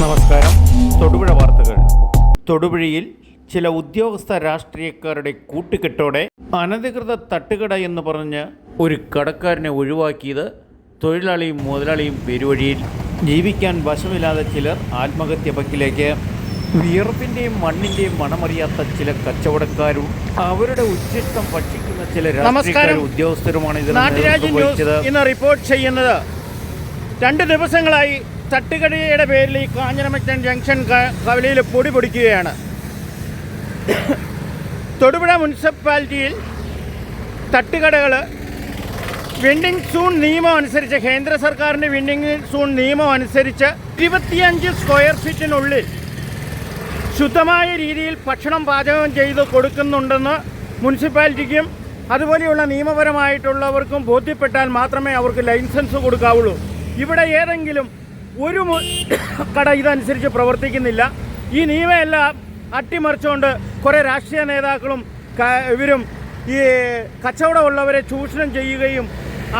നമസ്കാരം. തൊടുപുഴ വാർത്തകൾ. തൊടുപുഴയിൽ ചില ഉദ്യോഗസ്ഥ രാഷ്ട്രീയക്കാരുടെ കൂട്ടുകെട്ടോടെ അനധികൃത തട്ടുകട എന്ന് പറഞ്ഞ് ഒരു കടക്കാരനെ ഒഴിവാക്കിയത് തൊഴിലാളിയും മുതലാളിയും പെരുവഴിയിൽ. ജീവിക്കാൻ വശമില്ലാതെ ചിലർ ആത്മഹത്യ പക്കിലേക്ക്. വിയർപ്പിൻ്റെയും മണ്ണിൻ്റെയും മണമറിയാത്ത ചില കച്ചവടക്കാരും അവരുടെ ഉച്ഛിഷ്ടം ഭക്ഷിക്കുന്ന ചില രാഷ്ട്രീയ ഉദ്യോഗസ്ഥരുമാണ് ഇന്ന് റിപ്പോർട്ട് ചെയ്യുന്നത്. 2 ദിവസങ്ങളായി തട്ടുകടയുടെ പേരിൽ ഈ കാഞ്ഞിരമറ്റം ജംഗ്ഷൻ കവലയിൽ പൊടി പൊടിക്കുകയാണ്. തൊടുപുഴ മുനിസിപ്പാലിറ്റിയിൽ തട്ടുകടകൾ വെൻഡിങ് സോൺ നിയമം അനുസരിച്ച്, കേന്ദ്ര സർക്കാരിൻ്റെ വെൻഡിങ് സോൺ നിയമം അനുസരിച്ച് 25 സ്ക്വയർ ഫീറ്റിനുള്ളിൽ ശുദ്ധമായ രീതിയിൽ ഭക്ഷണം പാചകം ചെയ്ത് കൊടുക്കുന്നുണ്ടെന്ന് മുനിസിപ്പാലിറ്റിക്കും അതുപോലെയുള്ള നിയമപരമായിട്ടുള്ളവർക്കും ബോധ്യപ്പെട്ടാൽ മാത്രമേ അവർക്ക് ലൈസൻസ് കൊടുക്കാവുള്ളൂ. ഇവിടെ ഏതെങ്കിലും ഒരു കട ഇതനുസരിച്ച് പ്രവർത്തിക്കുന്നില്ല. ഈ നിയമമെല്ലാം അട്ടിമറിച്ചുകൊണ്ട് കുറേ രാഷ്ട്രീയ നേതാക്കളും ഇവരും ഈ കച്ചവടമുള്ളവരെ ചൂഷണം ചെയ്യുകയും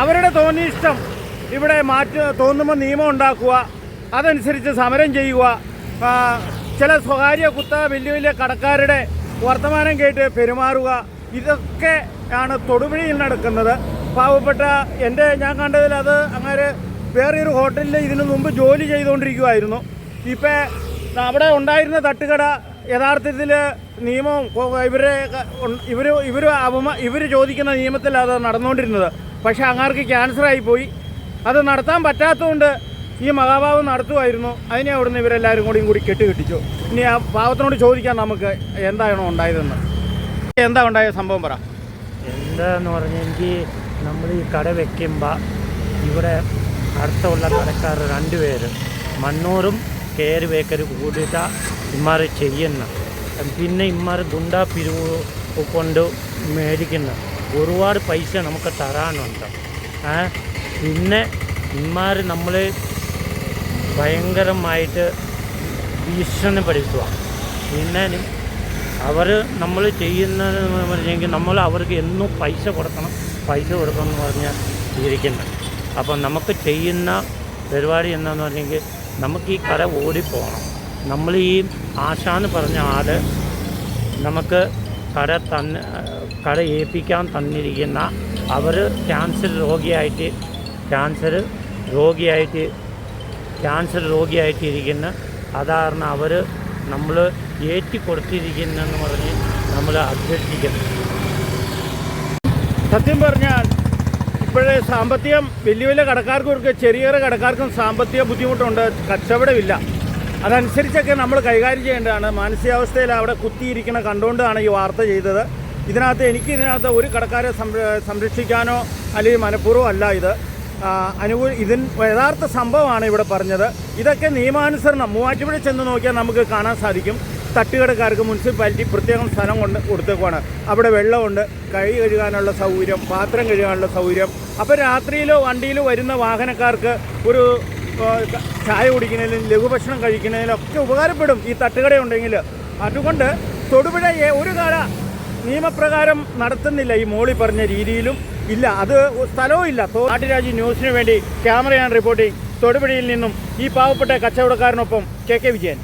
അവരുടെ തോന്നിയിഷ്ടം ഇവിടെ തോന്നുമ്പോൾ നിയമം ഉണ്ടാക്കുക, അതനുസരിച്ച് സമരം ചെയ്യുക, ചില സ്വകാര്യ വലിയ വലിയ കടക്കാരുടെ വർത്തമാനം കേട്ട് പെരുമാറുക, ഇതൊക്കെ ആണ് തൊടുപുഴയിൽ നടക്കുന്നത്. പാവപ്പെട്ട ഞാൻ കണ്ടതിൽ അത് അങ്ങനെ വേറൊരു ഹോട്ടലിൽ ഇതിനു മുമ്പ് ജോലി ചെയ്തുകൊണ്ടിരിക്കുമായിരുന്നു. ഇപ്പം അവിടെ ഉണ്ടായിരുന്ന തട്ടുകട യഥാർത്ഥത്തിൽ നിയമം ഇവർ ചോദിക്കുന്ന നിയമത്തിൽ അത് നടന്നുകൊണ്ടിരുന്നത്. പക്ഷേ അങ്ങാർക്ക് ക്യാൻസറായിപ്പോയി. അത് നടത്താൻ പറ്റാത്തതുകൊണ്ട് ഈ മഹാഭാവം നടത്തുമായിരുന്നു. അതിനെ അവിടുന്ന് ഇവരെല്ലാവരും കൂടി കെട്ടിച്ചു. ഇനി ആ പാവത്തിനോട് ചോദിക്കാം നമുക്ക് എന്താണോ ഉണ്ടായതെന്ന്. എന്താ ഉണ്ടായ സംഭവം പറ. എന്താന്ന് പറഞ്ഞാൽ, എനിക്ക് നമ്മൾ ഈ കട വയ്ക്കുമ്പോൾ ഇവിടെ അടുത്തുള്ള കടക്കാർ 2 പേര് മണ്ണൂറും കയറി ബേക്കറി കൂടിയിട്ടാണ് ഇമ്മാർ ചെയ്യുന്നത്. പിന്നെ ഇമ്മാർ ഗുണ്ടാ പിരിവ് കൊണ്ട് മേടിക്കുന്ന ഒരുപാട് പൈസ നമുക്ക് തരാനുണ്ട്. പിന്നെ ഇമ്മാർ നമ്മൾ ഭയങ്കരമായിട്ട് ഭീഷണിപ്പെടുത്തുക. പിന്നെ അവർ നമ്മൾ ചെയ്യുന്നതെന്ന് പറഞ്ഞെങ്കിൽ നമ്മൾ അവർക്ക് എന്നും പൈസ കൊടുക്കണം എന്ന് പറഞ്ഞാൽ ഇരിക്കുന്നത്. അപ്പം നമുക്ക് ചെയ്യുന്ന പരിപാടി എന്താണെന്ന് പറഞ്ഞെങ്കിൽ, നമുക്ക് ഈ കട ഓടിപ്പോകണം. നമ്മൾ ഈ ആശാന്ന് പറഞ്ഞ ആൾ നമുക്ക് കട ഏൽപ്പിക്കാൻ തന്നിരിക്കുന്ന അവർ ക്യാൻസർ രോഗിയായിട്ട് ഇരിക്കുന്ന സാധാരണ അവർ നമ്മൾ ഏറ്റി കൊടുത്തിരിക്കുന്നെന്ന് പറഞ്ഞ് നമ്മൾ അഭ്യർത്ഥിക്കുന്നു. സത്യം പറഞ്ഞാൽ ഇപ്പോഴേ സാമ്പത്തികം വലിയ കടക്കാർക്കും ചെറിയ കടക്കാർക്കും സാമ്പത്തിക ബുദ്ധിമുട്ടുണ്ട്, കച്ചവടമില്ല. അതനുസരിച്ചൊക്കെ നമ്മൾ കൈകാര്യം ചെയ്യേണ്ടതാണ്. മാനസികാവസ്ഥയിൽ അവിടെ കുത്തിയിരിക്കുന്ന കണ്ടുകൊണ്ടാണ് ഈ വാർത്ത ചെയ്തത്. ഇതിനകത്ത് ഒരു കടക്കാരെ സംരക്ഷിക്കാനോ അല്ലെങ്കിൽ മനഃപൂർവ്വം അല്ല ഇത്. യഥാർത്ഥ സംഭവമാണ് ഇവിടെ പറഞ്ഞത്. ഇതൊക്കെ നിയമാനുസരണം മൂവാറ്റുപുഴ ചെന്ന് നോക്കിയാൽ നമുക്ക് കാണാൻ സാധിക്കും. തട്ടുകടക്കാർക്ക് മുനിസിപ്പാലിറ്റി പ്രത്യേകം സ്ഥലം കൊടുത്തേക്കുവാണ്. അവിടെ വെള്ളമുണ്ട്, കൈ കഴുകാനുള്ള സൗകര്യം, പാത്രം കഴുകാനുള്ള സൗകര്യം. അപ്പോൾ രാത്രിയിലോ വണ്ടിയിലോ വരുന്ന വാഹനക്കാർക്ക് ഒരു ചായ കുടിക്കുന്നതിലും ലഘുഭക്ഷണം കഴിക്കുന്നതിലും ഒക്കെ ഉപകാരപ്പെടും ഈ തട്ടുകടയുണ്ടെങ്കിൽ. അതുകൊണ്ട് തൊടുപുഴ ഒരു കട നിയമപ്രകാരം നടത്തുന്നില്ല, ഈ മോളി പറഞ്ഞ രീതിയിലും ഇല്ല. അത് സ്ഥലവും ഇല്ല. നാട്ടുരാജ്യ ന്യൂസിന് വേണ്ടി ക്യാമറയാണ് റിപ്പോർട്ടിംഗ്. തൊടുപുഴയിൽ നിന്നും ഈ പാവപ്പെട്ട കച്ചവടക്കാരനൊപ്പം KK വിജയൻ.